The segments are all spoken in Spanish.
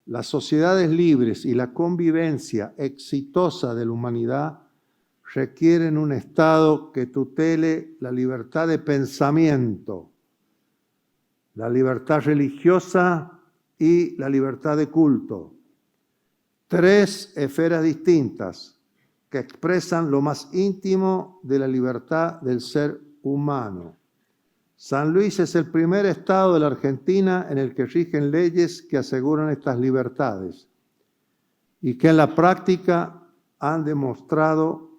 Las sociedades libres y la convivencia exitosa de la humanidad requieren un Estado que tutele la libertad de pensamiento, la libertad religiosa y la libertad de culto. Tres esferas distintas que expresan lo más íntimo de la libertad del ser humano. San Luis es el primer estado de la Argentina en el que rigen leyes que aseguran estas libertades y que en la práctica han mostrado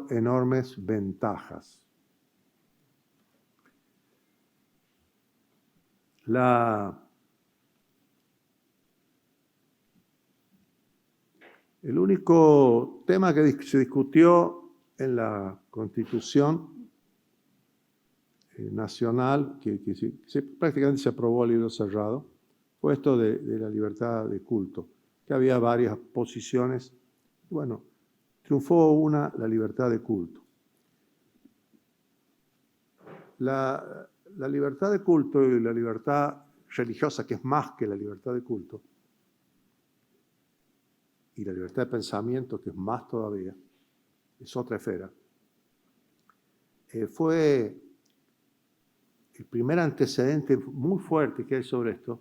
enormes ventajas. El único tema que se discutió en la Constitución nacional, que prácticamente se aprobó a libro cerrado, fue esto de la libertad de culto, que había varias posiciones. Bueno, triunfó la libertad de culto. La libertad de culto y la libertad religiosa, que es más que la libertad de culto, y la libertad de pensamiento, que es más todavía, es otra esfera, fue el primer antecedente muy fuerte que hay sobre esto,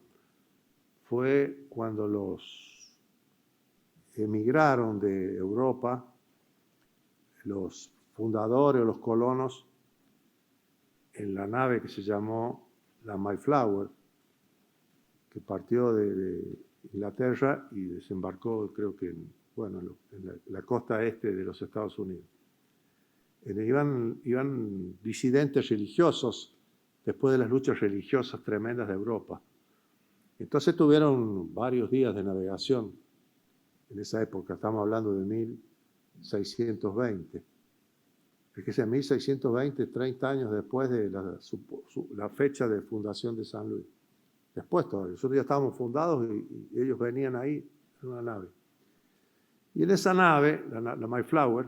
fue cuando los emigraron de Europa, los fundadores o los colonos, en la nave que se llamó la Mayflower, que partió de Inglaterra y desembarcó, creo que en la costa este de los Estados Unidos. Iban disidentes religiosos después de las luchas religiosas tremendas de Europa. Entonces tuvieron varios días de navegación en esa época, estamos hablando de 1620. Fíjese, 1620, 30 años después de la fecha de fundación de San Luis. Después todavía, nosotros ya estábamos fundados y ellos venían ahí en una nave. Y en esa nave, la Mayflower,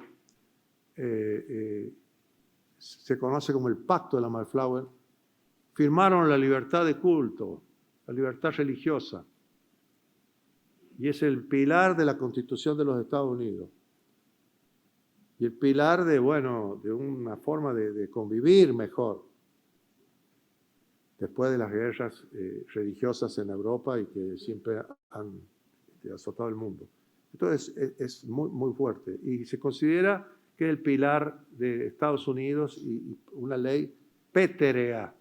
se conoce como el Pacto de la Mayflower, firmaron la libertad de culto, la libertad religiosa, y es el pilar de la Constitución de los Estados Unidos. Y el pilar de una forma de convivir mejor después de las guerras religiosas en Europa y que siempre han azotado el mundo. Entonces es muy, muy fuerte y se considera que es el pilar de Estados Unidos y una ley pétrea,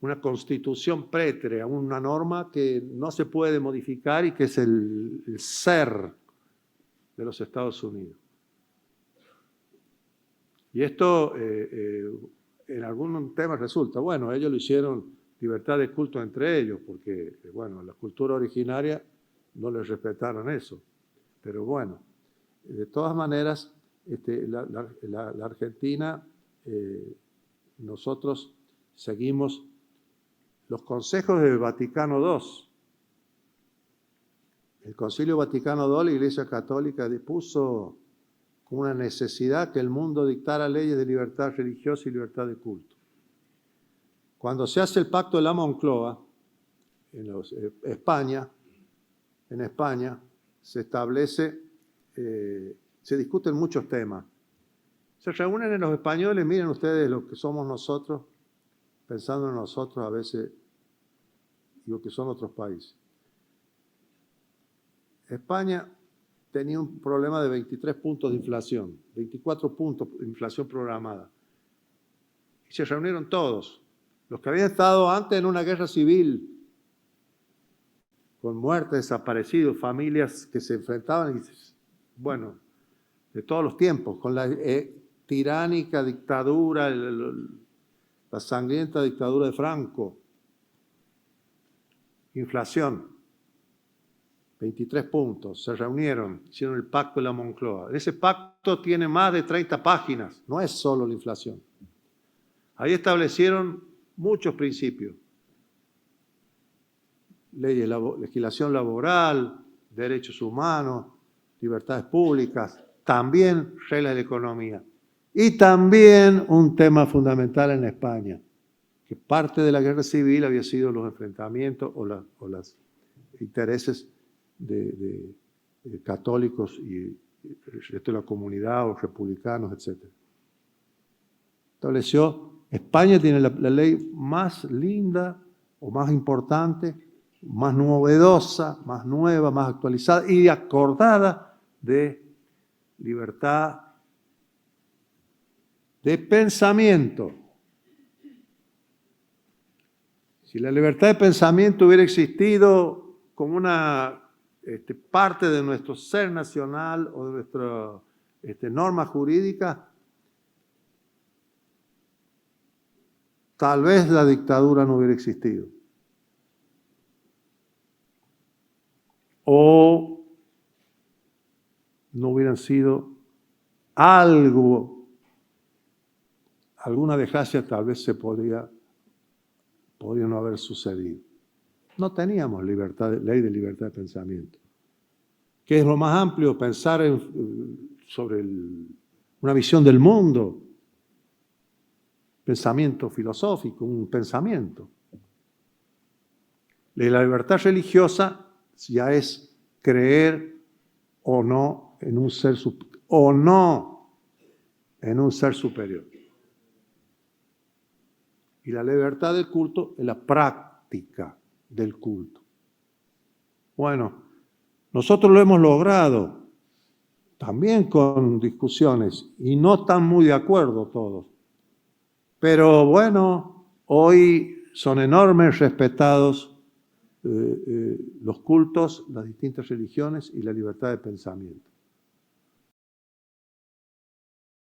una constitución pétrea, una norma que no se puede modificar y que es el ser de los Estados Unidos. Y esto en algún tema resulta, ellos lo hicieron libertad de culto entre ellos, porque, la cultura originaria no les respetaron eso. Pero de todas maneras, la Argentina, nosotros seguimos los consejos del Vaticano II. El Concilio Vaticano II, la Iglesia Católica, dispuso como una necesidad que el mundo dictara leyes de libertad religiosa y libertad de culto. Cuando se hace el Pacto de la Moncloa, en España se establece, se discuten muchos temas. Se reúnen en los españoles, miren ustedes lo que somos nosotros, pensando en nosotros a veces y lo que son otros países. España tenía un problema de 23 puntos de inflación, 24 puntos de inflación programada. Y se reunieron todos, los que habían estado antes en una guerra civil, con muertes, desaparecidos, familias que se enfrentaban, de todos los tiempos, con la tiránica dictadura, la sangrienta dictadura de Franco. Inflación. 23 puntos, se reunieron, hicieron el Pacto de la Moncloa. Ese pacto tiene más de 30 páginas, no es solo la inflación. Ahí establecieron muchos principios. Leyes, legislación laboral, derechos humanos, libertades públicas, también reglas de la economía. Y también un tema fundamental en España, que parte de la guerra civil había sido los enfrentamientos o las intereses de católicos y el resto de la comunidad, o republicanos, etc. Estableció, España tiene la ley más linda o más importante, más novedosa, más nueva, más actualizada y acordada de libertad de pensamiento. Si la libertad de pensamiento hubiera existido como una parte de nuestro ser nacional o de nuestra norma jurídica, tal vez la dictadura no hubiera existido. O no hubieran sido alguna desgracia tal vez podría no haber sucedido. No teníamos ley de libertad de pensamiento. ¿Qué es lo más amplio? Pensar sobre una visión del mundo, pensamiento filosófico, un pensamiento. La libertad religiosa ya es creer o no en un ser superior. Y la libertad del culto es la práctica del culto. Bueno, nosotros lo hemos logrado, también con discusiones, y no están muy de acuerdo todos. Pero bueno, hoy son enormes respetados los cultos, las distintas religiones y la libertad de pensamiento.